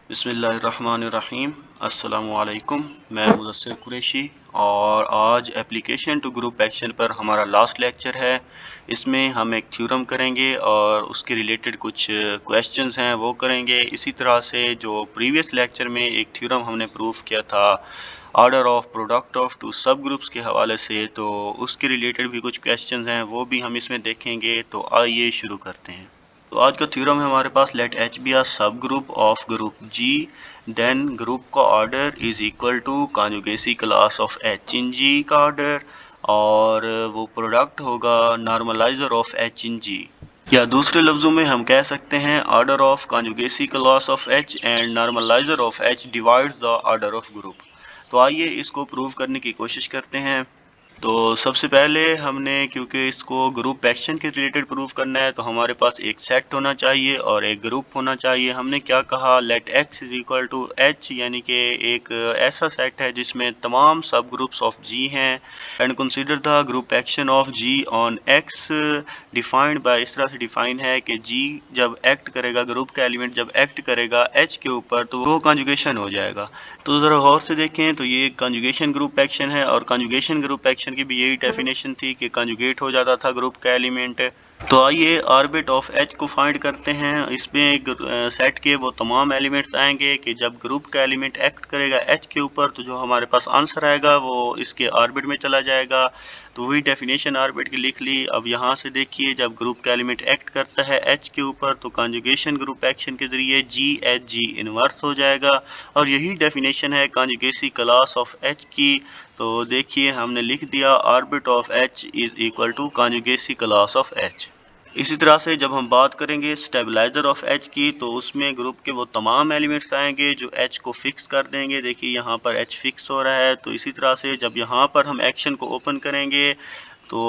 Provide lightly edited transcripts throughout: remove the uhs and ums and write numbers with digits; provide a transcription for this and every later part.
बिस्मिल्लाहिर्रहमानिर्रहीम। अस्सलामुअलैकुम। मैं मुदस्सिर कुरैशी और आज एप्लीकेशन टू ग्रुप एक्शन पर हमारा लास्ट लेक्चर है। इसमें हम एक थ्योरम करेंगे और उसके रिलेटेड कुछ क्वेश्चंस हैं वो करेंगे। इसी तरह से जो प्रीवियस लेक्चर में एक थ्योरम हमने प्रूफ किया था order of product of two subgroups के हवाले से, तो उसके रिलेटेड भी कुछ क्वेश्चंस हैं वो भी हम इसमें देखेंगे। तो आइए शुरू करते हैं। तो आज का थ्योरम है हमारे पास, let H be a subgroup of group G, then group का order is equal to conjugacy class of H in G का ऑर्डर, और वो प्रोडक्ट होगा normaliser of H in G. या दूसरे लफ्जों में हम कह सकते हैं order of conjugacy class of H and normaliser of H divides the order of group. तो आइए इसको प्रूव करने की कोशिश करते हैं। तो सबसे पहले हमने, क्योंकि इसको ग्रुप एक्शन के रिलेटेड प्रूव करना है, तो हमारे पास एक सेट होना चाहिए और एक ग्रुप होना चाहिए। हमने क्या कहा, let x is equal to H, यानी कि एक ऐसा सेट है जिसमें तमाम सब ग्रुप्स ऑफ जी हैं, and consider the group action of G on x defined by, इस तरह से डिफाइन है कि जी जब एक्ट करेगा, ग्रुप का एलिमेंट जब एक्ट करेगा एच के ऊपर, तो वो कॉन्जुगेशन हो जाएगा। तो ज़रा गौर से देखें, तो ये कॉन्जुगेशन ग्रुप एक्शन है, और कॉन्जुगेशन ग्रुप एक्शन की भी यही डेफिनेशन थी कि कॉन्जुगेट हो जाता था ग्रुप का एलिमेंट। तो आइए ऑर्बिट ऑफ एच को फाइंड करते हैं। इसमें एक सेट के वो तमाम एलिमेंट्स आएंगे कि जब ग्रुप का एलिमेंट एक्ट करेगा एच के ऊपर, तो जो हमारे पास आंसर आएगा वो इसके ऑर्बिट में चला जाएगा। तो वही डेफिनेशन ऑर्बिट की लिख ली। अब यहाँ से देखिए, जब ग्रुप का एलिमेंट एक्ट करता है एच के ऊपर, तो कॉन्जुगेशन ग्रुप एक्शन के जरिए जी एच जी इनवर्स हो जाएगा, और यही डेफिनेशन है कॉन्जुगेसी क्लास ऑफ एच की। तो देखिए हमने लिख दिया orbit of H is equal to conjugacy class of H. इसी तरह से जब हम बात करेंगे स्टेबलाइजर ऑफ एच की, तो उसमें ग्रुप के वो तमाम एलिमेंट्स आएंगे जो एच को फिक्स कर देंगे। देखिए यहाँ पर एच फिक्स हो रहा है, तो इसी तरह से जब यहाँ पर हम एक्शन को ओपन करेंगे तो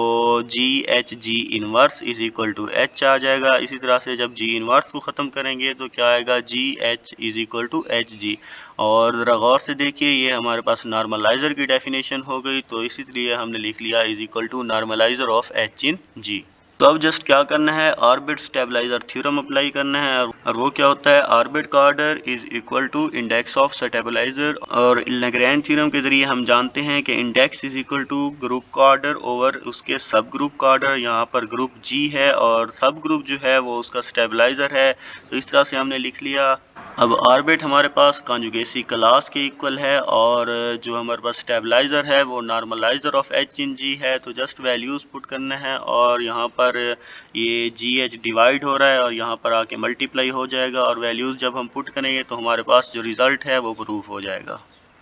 G H G inverse is equal to H आ जाएगा। इसी तरह से जब जी इनवर्स को ख़त्म करेंगे तो क्या आएगा, G H is equal to H G. और ज़रा गौर से देखिए, ये हमारे पास नॉर्मलाइज़र की डेफिनेशन हो गई, तो इसीलिए हमने लिख लिया is equal to normaliser of H in G. तो अब जस्ट क्या करना है, ऑर्बिट स्टेबलाइजर थ्योरम अप्लाई करना है, और वो क्या होता है, ऑर्बिट का order is equal to index of stabiliser. और लैग्रेंज थ्योरम के जरिए हम जानते हैं कि index is equal to group का ऑर्डर ओवर उसके सब ग्रुप का ऑर्डर। यहाँ पर ग्रुप जी है और सब ग्रुप जो है वो उसका स्टेबलाइजर है, तो इस तरह से हमने लिख लिया। अब ऑर्बिट हमारे पास कॉन्जुगेसी क्लास के इक्वल है, और जो हमारे पास स्टेबलाइजर है वो नॉर्मलाइजर ऑफ एच इन जी है। तो जस्ट वैल्यूज पुट करना है, और यहाँ पर ये जी एच डिवाइड हो रहा है और यहाँ पर आके मल्टीप्लाई हो जाएगा, और वैल्यूज जब हम पुट करेंगे तो हमारे पास जो रिजल्ट है वो प्रूफ हो जाएगा।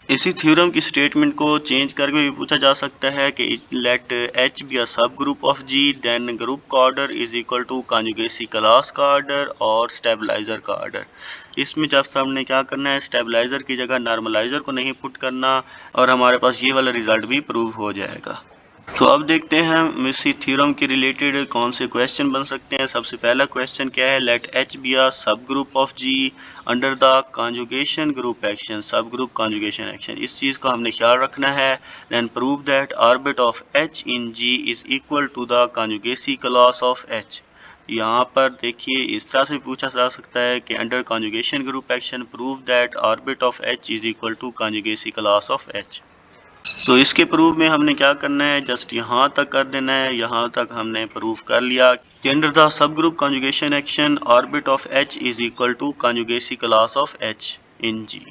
इसी थ्योरम की स्टेटमेंट को चेंज करके भी पूछा जा सकता है कि let H be a subgroup of G, then group का order is equal to conjugacy class का ऑर्डर और स्टेबलाइजर का ऑर्डर। इसमें जब हमने क्या करना है, स्टेबलाइजर की जगह नॉर्मलाइजर को नहीं पुट करना, और हमारे पास ये वाला रिजल्ट भी प्रूव हो जाएगा। तो अब देखते हैं हम इसी थ्योरम के रिलेटेड कौन से क्वेश्चन बन सकते हैं। सबसे पहला क्वेश्चन क्या है, late H be a subgroup of G under the conjugation group action, subgroup conjugation action. इस चीज़ का हमने ख्याल रखना है। Then prove that orbit of H in G is equal to the conjugacy class of H. यहाँ पर देखिए इस तरह से पूछा जा सकता है कि under conjugation group action prove that orbit of H is equal to conjugacy class of H. तो इसके प्रूफ में हमने क्या करना है, जस्ट यहाँ तक कर देना है। यहाँ तक हमने प्रूफ कर लिया कि under the subgroup conjugation action orbit of H is equal to conjugacy class of H in G.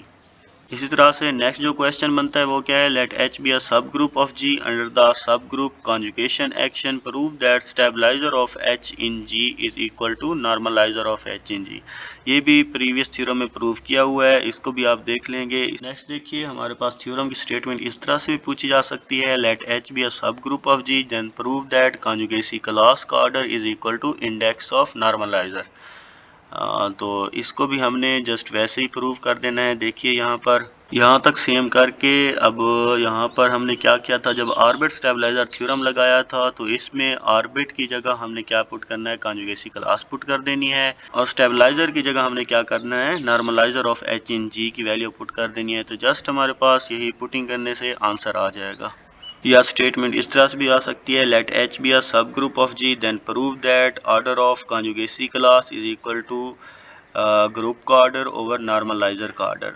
इसी तरह से नेक्स्ट जो क्वेश्चन बनता है वो क्या है, late H be a subgroup of G under the subgroup conjugation action prove that stabiliser of H in G is equal to normaliser of H in G. ये भी previous theorem में prove किया हुआ है, इसको भी आप देख लेंगे। नेक्स्ट देखिए, हमारे पास थ्योरम की स्टेटमेंट इस तरह से भी पूछी जा सकती है, late H be a subgroup of G then prove that conjugacy class का order is equal to index of normaliser. तो इसको भी हमने जस्ट वैसे ही प्रूव कर देना है। देखिए यहाँ तक सेम करके, अब यहाँ पर हमने क्या किया था, जब ऑर्बिट स्टेबलाइजर थ्योरम लगाया था तो इसमें ऑर्बिट की जगह हमने क्या पुट करना है, कॉन्जुगेसी क्लास पुट कर देनी है, और स्टेबलाइजर की जगह हमने क्या करना है, नॉर्मलाइजर ऑफ एच इन जी की वैल्यू पुट कर देनी है। तो जस्ट हमारे पास यही पुटिंग करने से आंसर आ जाएगा। या स्टेटमेंट इस तरह से भी आ सकती है, late H be a subgroup of G then prove that order of conjugacy class is equal to group का ऑर्डर ओवर नॉर्मलाइजर का ऑर्डर।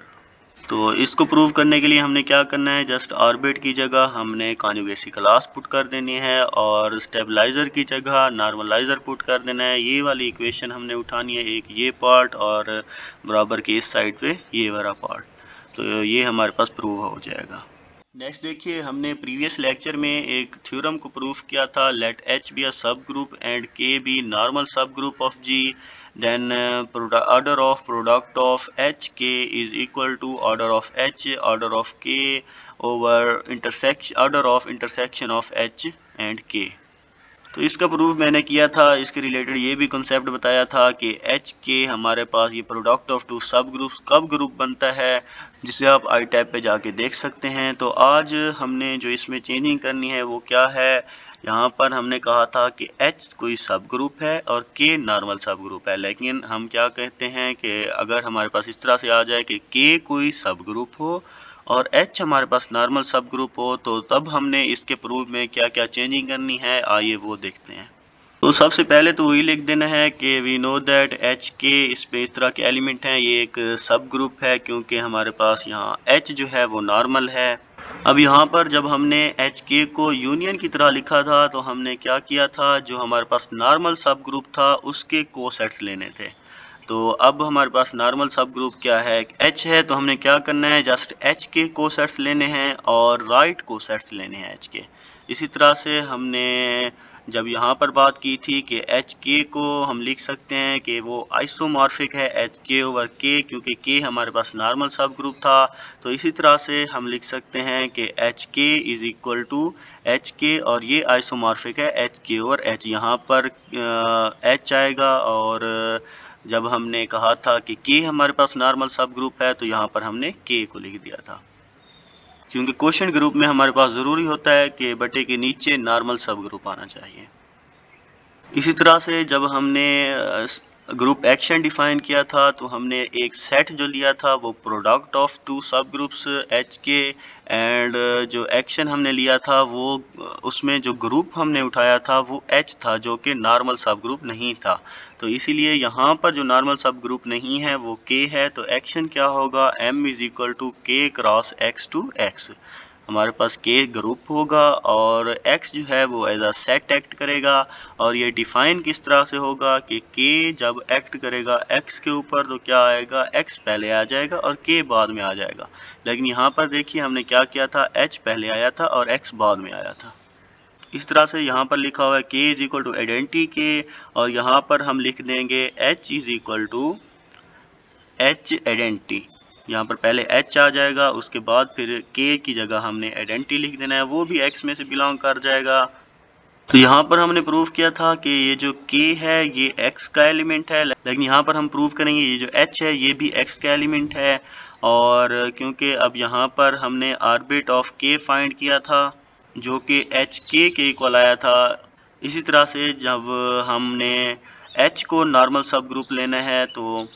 तो इसको प्रूव करने के लिए हमने क्या करना है, जस्ट ऑर्बिट की जगह हमने कॉन्जुगेसी क्लास पुट कर देनी है और स्टेबलाइजर की जगह नॉर्मलाइजर पुट कर देना है। ये वाली इक्वेशन हमने उठानी है, एक ये पार्ट और बराबर की इस साइड पे ये वाला पार्ट। तो ये हमारे पास प्रूव हो जाएगा। नेक्स्ट देखिए, हमने प्रीवियस लेक्चर में एक थ्योरम को प्रूफ किया था, late H be a subgroup and K be normal subgroup of G, then order of product of hk is equal to order of h order of k over order of intersection of h and k। तो इसका proof मैंने किया था, इसके related ये भी concept बताया था कि एच के हमारे पास ये प्रोडक्ट ऑफ टू सब ग्रुप्स कब ग्रुप बनता है, जिसे आप आई टैब पे जाके देख सकते हैं। तो आज हमने जो इसमें चेंजिंग करनी है वो क्या है, यहाँ पर हमने कहा था कि H कोई सब ग्रुप है और K नॉर्मल सब ग्रुप है, लेकिन हम क्या कहते हैं कि अगर हमारे पास इस तरह से आ जाए कि K कोई सब ग्रुप हो और H हमारे पास नॉर्मल सब ग्रुप हो, तो तब हमने इसके प्रूफ में क्या क्या चेंजिंग करनी है, आइए वो देखते हैं। तो सबसे पहले तो वही लिख देना है कि वी नो दैट एच के, इस पे इस तरह के एलिमेंट हैं, ये एक सब ग्रुप है क्योंकि हमारे पास यहाँ H जो है वो नॉर्मल है। अब यहाँ पर जब हमने एच के को यूनियन की तरह लिखा था तो हमने क्या किया था, जो हमारे पास नॉर्मल सब ग्रुप था उसके कोसेट्स लेने थे। तो अब हमारे पास नॉर्मल सब ग्रुप क्या है, H है, तो हमने क्या करना है, जस्ट H के कोसेट्स लेने हैं और राइट कोसेट्स लेने हैं H के। इसी तरह से हमने जब यहाँ पर बात की थी कि एच के को हम लिख सकते हैं कि वो आइसोमॉर्फिक है एच के ओवर के, क्योंकि के हमारे पास नॉर्मल सब ग्रुप था। तो इसी तरह से हम लिख सकते हैं कि H K is equal to H के, और ये आइसोमॉर्फिक है एच के ओवर एच। यहाँ पर एच आएगा, और जब हमने कहा था कि के हमारे पास नॉर्मल सब ग्रुप है तो यहाँ पर हमने के को लिख दिया था, क्योंकि क्वेश्चन ग्रुप में हमारे पास ज़रूरी होता है कि बटे के नीचे नॉर्मल सब ग्रुप आना चाहिए। इसी तरह से जब हमने ग्रुप एक्शन डिफाइन किया था तो हमने एक सेट जो लिया था वो प्रोडक्ट ऑफ टू सब ग्रुप्स एच के, एंड जो एक्शन हमने लिया था वो उसमें जो ग्रुप हमने उठाया था वो एच था, जो कि नॉर्मल सब ग्रुप नहीं था। तो इसीलिए यहाँ पर जो नॉर्मल सब ग्रुप नहीं है वो के है। तो एक्शन क्या होगा, m इज इक्वल टू के क्रॉस एक्स टू एक्स। हमारे पास के ग्रुप होगा और x जो है वो एज अ सेट एक्ट करेगा, और ये डिफाइन किस तरह से होगा कि k जब एक्ट करेगा x के ऊपर तो क्या आएगा, x पहले आ जाएगा और k बाद में आ जाएगा। लेकिन यहाँ पर देखिए हमने क्या किया था, h पहले आया था और x बाद में आया था। इस तरह से यहाँ पर लिखा हुआ है k is equal to identity K, और यहाँ पर हम लिख देंगे h is equal to h identity. यहाँ पर पहले h आ जाएगा, उसके बाद फिर k की जगह हमने आइडेंटिटी लिख देना है, वो भी x में से बिलोंग कर जाएगा। तो यहाँ पर हमने प्रूव किया था कि ये जो k है ये x का एलिमेंट है, लेकिन यहाँ पर हम प्रूव करेंगे ये जो h है ये भी x का एलिमेंट है। और क्योंकि अब यहाँ पर हमने ऑर्बिट ऑफ k फाइंड किया था जो कि एच के इक्वल आया था। इसी तरह से जब हमने h को नॉर्मल सब ग्रुप लेना है तो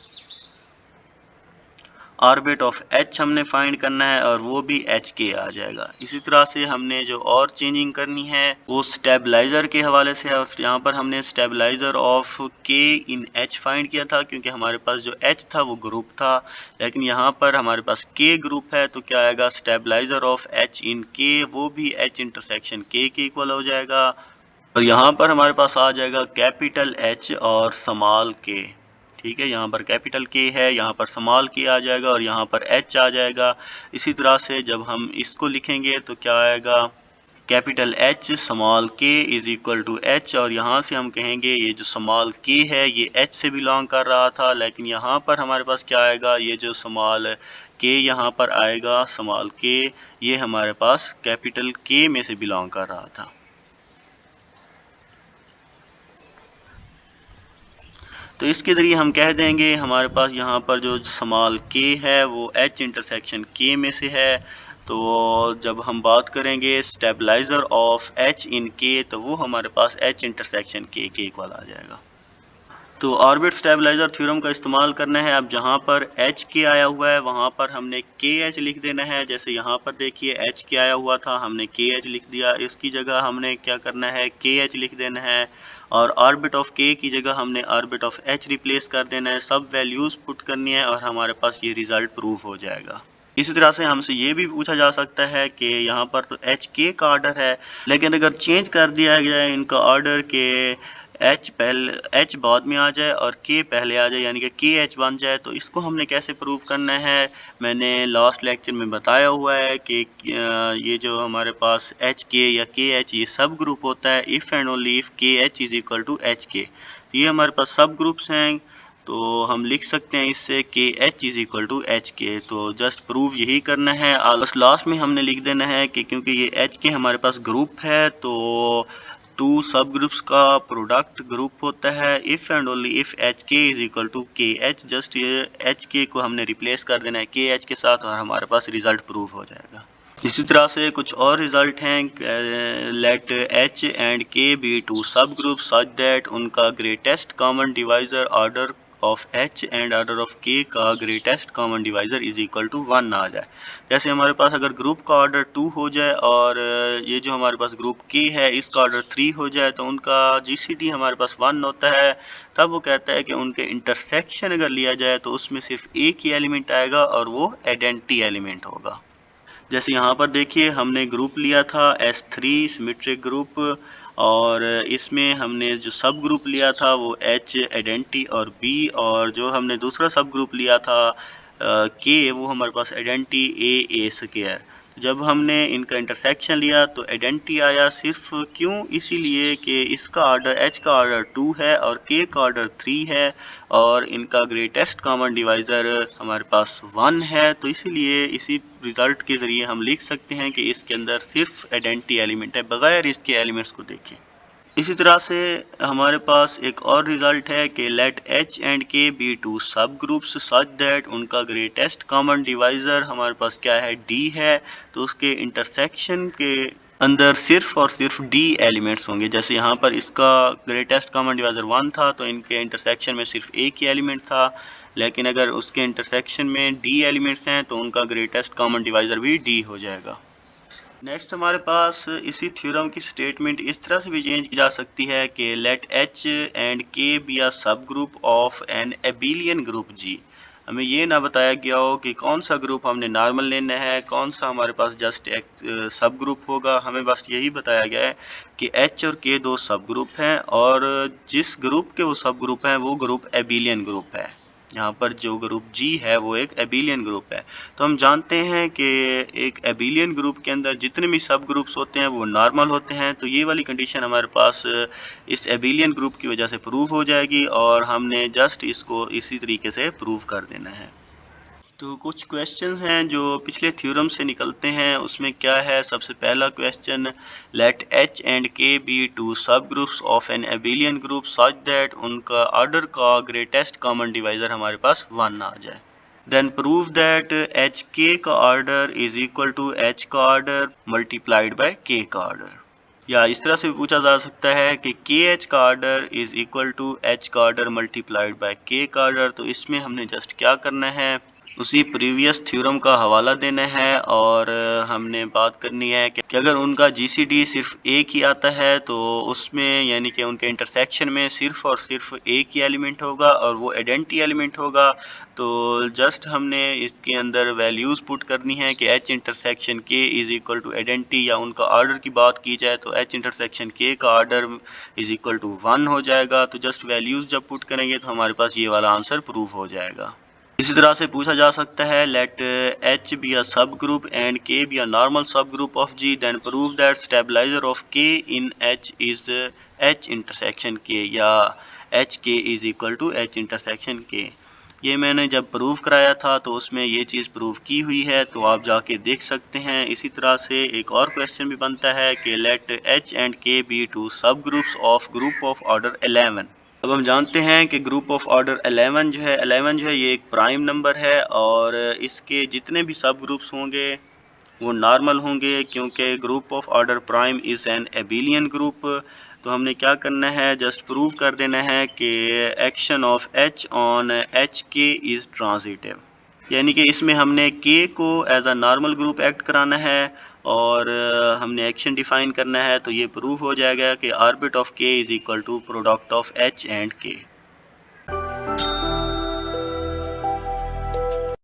ऑर्बिट ऑफ h हमने फाइंड करना है और वो भी एच के आ जाएगा। इसी तरह से हमने जो और चेंजिंग करनी है वो स्टेबलाइजर के हवाले से है, और यहाँ पर हमने stabiliser of k in h find किया था, क्योंकि हमारे पास जो h था वो ग्रुप था, लेकिन यहाँ पर हमारे पास k ग्रुप है तो क्या आएगा, stabiliser of h in k, वो भी h इंटरसेक्शन k के इक्वल हो जाएगा। और यहाँ पर हमारे पास आ जाएगा कैपिटल H और स्मॉल k। ठीक है, यहाँ पर कैपिटल के है, यहाँ पर स्मॉल के आ जाएगा और यहाँ पर एच आ जाएगा। इसी तरह से जब हम इसको लिखेंगे तो क्या आएगा, कैपिटल एच स्मॉल के इज इक्वल टू एच, और यहाँ से हम कहेंगे ये जो स्मॉल के है ये एच से बिलोंग कर रहा था, लेकिन यहाँ पर हमारे पास क्या आएगा, ये जो स्मॉल के यहाँ पर आएगा, स्मॉल के ये हमारे पास कैपिटल के में से बिलोंग कर रहा था। तो इसके ज़रिए हम कह देंगे हमारे पास यहाँ पर जो स्मॉल k है वो h इंटरसेक्शन k में से है। तो जब हम बात करेंगे stabiliser of h in k तो वो हमारे पास h इंटरसेक्शन k के इक्वल आ जाएगा। तो ऑर्बिट स्टेबलाइजर थ्योरम का इस्तेमाल करना है। अब जहाँ पर एच के आया हुआ है वहाँ पर हमने के एच लिख देना है। जैसे यहाँ पर देखिए एच के आया हुआ था, हमने के एच लिख दिया, इसकी जगह हमने क्या करना है, के एच लिख देना है। और ऑर्बिट ऑफ के की जगह हमने ऑर्बिट ऑफ एच रिप्लेस कर देना है, सब वैल्यूज़ पुट करनी है और हमारे पास ये रिज़ल्ट प्रूफ हो जाएगा। इसी तरह से हमसे ये भी पूछा जा सकता है कि यहाँ पर तो एच के का ऑर्डर है, लेकिन अगर चेंज कर दिया जाए इनका ऑर्डर के एच बाद में आ जाए और के पहले आ जाए, यानी कि के एच बन जाए, तो इसको हमने कैसे प्रूव करना है। मैंने लास्ट लेक्चर में बताया हुआ है कि ये जो हमारे पास एच के या के एच ये सब ग्रुप होता है if and only if K H is equal to H K. ये हमारे पास सब ग्रुप्स हैं, तो हम लिख सकते हैं इससे K H is equal to H K. तो जस्ट प्रूव यही करना है। बस लास्ट में हमने लिख देना है कि क्योंकि ये एच के हमारे पास ग्रुप है, तो टू सब ग्रुप्स का प्रोडक्ट ग्रुप होता है if and only if H K is equal to के एच। जस्ट ये एच के को हमने रिप्लेस कर देना है के एच के साथ और हमारे पास रिज़ल्ट प्रूव हो जाएगा। इसी तरह से कुछ और रिज़ल्ट हैं। Let H and K be two subgroup such that उनका greatest common divisor order of H and order of K का greatest common divisor is equal to 1 आ जाए। जैसे हमारे पास अगर ग्रुप का ऑर्डर 2 हो जाए और ये जो हमारे पास ग्रुप के है इसका ऑर्डर 3 हो जाए, तो उनका जीसीडी हमारे पास 1 होता है। तब वो कहता है कि उनके इंटरसेक्शन अगर लिया जाए तो उसमें सिर्फ एक ही एलिमेंट आएगा और वो आइडेंटिटी एलिमेंट होगा। जैसे यहाँ पर देखिए हमने ग्रुप लिया था S3 सिमेट्रिक ग्रुप, और इसमें हमने जो सब ग्रुप लिया था वो H आइडेंटिटी और B, और जो हमने दूसरा सब ग्रुप लिया था K वो हमारे पास आइडेंटिटी A स्क्वायर। जब हमने इनका इंटरसेक्शन लिया तो आइडेंटिटी आया, सिर्फ क्यों, इसीलिए कि इसका ऑर्डर H का ऑर्डर 2 है और K का ऑर्डर 3 है और इनका ग्रेटेस्ट कॉमन डिवाइज़र हमारे पास 1 है। तो इसीलिए इसी रिज़ल्ट के ज़रिए हम लिख सकते हैं कि इसके अंदर सिर्फ आइडेंटिटी एलिमेंट है बगैर इसके एलिमेंट्स को देखें। इसी तरह से हमारे पास एक और रिज़ल्ट है कि let H and K be two सब ग्रुप्स सच दैट उनका ग्रेटेस्ट कॉमन डिवाइज़र हमारे पास क्या है, डी है। तो उसके इंटरसेक्शन के अंदर सिर्फ और सिर्फ डी एलिमेंट्स होंगे। जैसे यहाँ पर इसका ग्रेटेस्ट कॉमन डिवाइज़र 1 था तो इनके इंटरसेक्शन में सिर्फ एक ही एलिमेंट था, लेकिन अगर उसके इंटरसेक्शन में डी एलिमेंट्स हैं तो उनका ग्रेटेस्ट कॉमन डिवाइज़र भी डी हो जाएगा। नेक्स्ट हमारे पास इसी थ्योरम की स्टेटमेंट इस तरह से भी चेंज की जा सकती है कि let H and K be a subgroup of an abelian group G. हमें ये ना बताया गया हो कि कौन सा ग्रुप हमने नॉर्मल लेना है, कौन सा हमारे पास जस्ट एक सब ग्रुप होगा। हमें बस यही बताया गया है कि एच और के दो सब ग्रुप हैं और जिस ग्रुप के वो सब ग्रुप हैं वो ग्रुप एबिलियन ग्रुप है। यहाँ पर जो ग्रुप जी है वो एक एबिलियन ग्रुप है। तो हम जानते हैं कि एक एबिलियन ग्रुप के अंदर जितने भी सब ग्रुप्स होते हैं वो नॉर्मल होते हैं। तो ये वाली कंडीशन हमारे पास इस एबिलियन ग्रुप की वजह से प्रूव हो जाएगी और हमने जस्ट इसको इसी तरीके से प्रूव कर देना है। तो कुछ क्वेश्चंस हैं जो पिछले थ्योरम से निकलते हैं। उसमें क्या है, सबसे पहला question, let H and K be two subgroups of an abelian group such that उनका ऑर्डर का ग्रेटेस्ट कॉमन डिवाइज़र हमारे पास 1 आ जाए। Then prove that H K का order is equal to H का ऑर्डर मल्टीप्लाइड बाय के का order. या इस तरह से भी पूछा जा सकता है कि के एच का order is equal to H का ऑर्डर मल्टीप्लाइड बाय के का ऑर्डर। तो इसमें हमने जस्ट क्या करना है, उसी प्रीवियस थ्योरम का हवाला देना है और हमने बात करनी है कि अगर उनका जीसीडी सिर्फ एक ही आता है तो उसमें यानी कि उनके इंटरसेक्शन में सिर्फ और सिर्फ एक ही एलिमेंट होगा और वो आइडेंटिटी एलिमेंट होगा। तो जस्ट हमने इसके अंदर वैल्यूज़ पुट करनी है कि एच इंटरसेक्शन के इज़ इक्वल टू आइडेंटिटी, या उनका ऑर्डर की बात की जाए तो एच इंटरसेक्शन के का ऑर्डर इज़ इक्वल टू 1 हो जाएगा। तो जस्ट वैल्यूज़ जब पुट करेंगे तो हमारे पास ये वाला आंसर प्रूफ हो जाएगा। इसी तरह से पूछा जा सकता है, late H be a subgroup and K be a normal subgroup of G, then prove that stabiliser of K in H is H intersection K, या H K is equal to H intersection K. ये मैंने जब prove कराया था तो उसमें ये चीज़ prove की हुई है, तो आप जाके देख सकते हैं। इसी तरह से एक और क्वेश्चन भी बनता है कि let H and K be two subgroups of group of order 11। अब हम जानते हैं कि ग्रुप ऑफ ऑर्डर 11 जो है ये एक प्राइम नंबर है और इसके जितने भी सब ग्रुप्स होंगे वो नॉर्मल होंगे, क्योंकि group of order prime is an abelian group. तो हमने क्या करना है, जस्ट प्रूव कर देना है कि action of H on H K is transitive, यानी कि इसमें हमने के को as a normal group act कराना है और हमने एक्शन डिफाइन करना है, तो ये प्रूफ हो जाएगा कि orbit of K is equal to product of H and के।